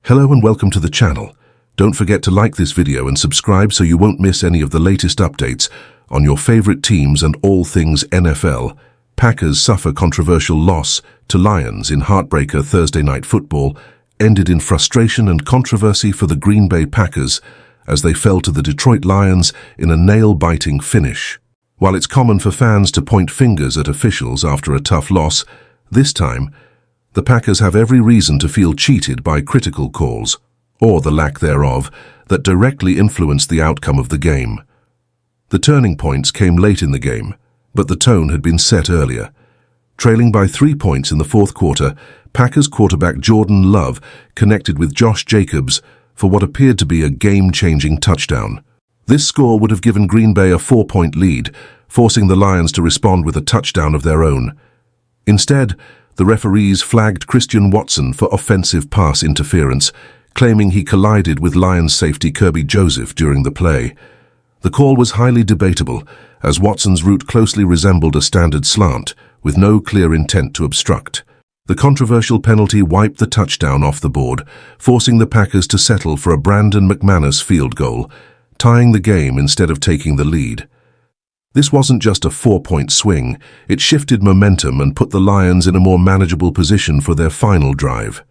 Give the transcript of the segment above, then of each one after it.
Hello and welcome to the channel. Don't forget to like this video and subscribe so you won't miss any of the latest updates on your favorite teams and all things NFL. Packers suffer controversial loss to Lions in heartbreaker Thursday Night Football ended in frustration and controversy for the Green Bay Packers as they fell to the Detroit Lions in a nail-biting finish. While it's common for fans to point fingers at officials after a tough loss, this time, the Packers have every reason to feel cheated by critical calls, or the lack thereof, that directly influenced the outcome of the game. The turning points came late in the game, but the tone had been set earlier. Trailing by 3 points in the fourth quarter, Packers quarterback Jordan Love connected with Josh Jacobs for what appeared to be a game-changing touchdown. This score would have given Green Bay a 4-point lead, forcing the Lions to respond with a touchdown of their own. Instead, the referees flagged Christian Watson for offensive pass interference, claiming he collided with Lions safety Kirby Joseph during the play. The call was highly debatable, as Watson's route closely resembled a standard slant, with no clear intent to obstruct. The controversial penalty wiped the touchdown off the board, forcing the Packers to settle for a Brandon McManus field goal, tying the game instead of taking the lead. This wasn't just a 4-point swing, it shifted momentum and put the Lions in a more manageable position for their final drive.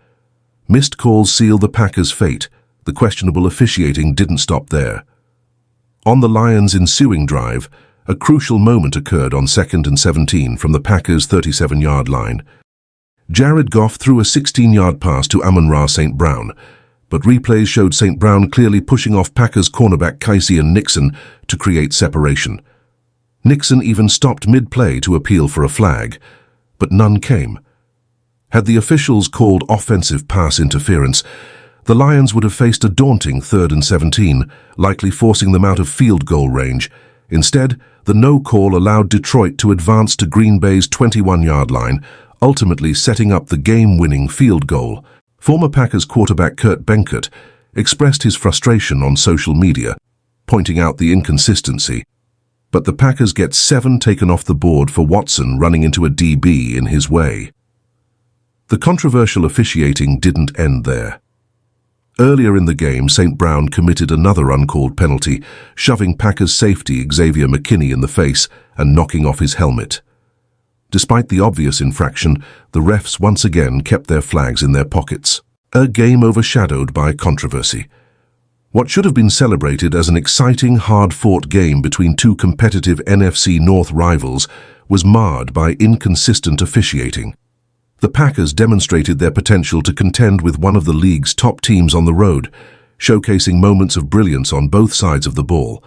Missed calls sealed the Packers' fate. The questionable officiating didn't stop there. On the Lions' ensuing drive, a crucial moment occurred on 2nd and 17 from the Packers' 37-yard line. Jared Goff threw a 16-yard pass to Amon-Ra St. Brown, but replays showed St. Brown clearly pushing off Packers cornerback Kyseian Nixon to create separation. Nixon even stopped mid-play to appeal for a flag, but none came. Had the officials called offensive pass interference, the Lions would have faced a daunting 3rd and 17, likely forcing them out of field goal range. Instead, the no call allowed Detroit to advance to Green Bay's 21-yard line, ultimately setting up the game-winning field goal. Former Packers quarterback Kurt Benkert expressed his frustration on social media, pointing out the inconsistency. But the Packers get 7 taken off the board for Watson running into a DB in his way. The controversial officiating didn't end there. Earlier in the game, St. Brown committed another uncalled penalty, shoving Packers safety Xavier McKinney in the face and knocking off his helmet. Despite the obvious infraction, the refs once again kept their flags in their pockets. A game overshadowed by controversy. What should have been celebrated as an exciting, hard-fought game between two competitive NFC North rivals was marred by inconsistent officiating. The Packers demonstrated their potential to contend with one of the league's top teams on the road, showcasing moments of brilliance on both sides of the ball.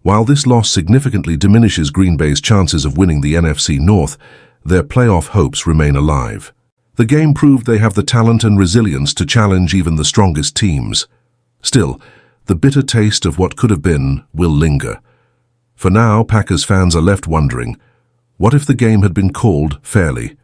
While this loss significantly diminishes Green Bay's chances of winning the NFC North, their playoff hopes remain alive. The game proved they have the talent and resilience to challenge even the strongest teams. Still, the bitter taste of what could have been will linger. For now, Packers fans are left wondering, what if the game had been called fairly?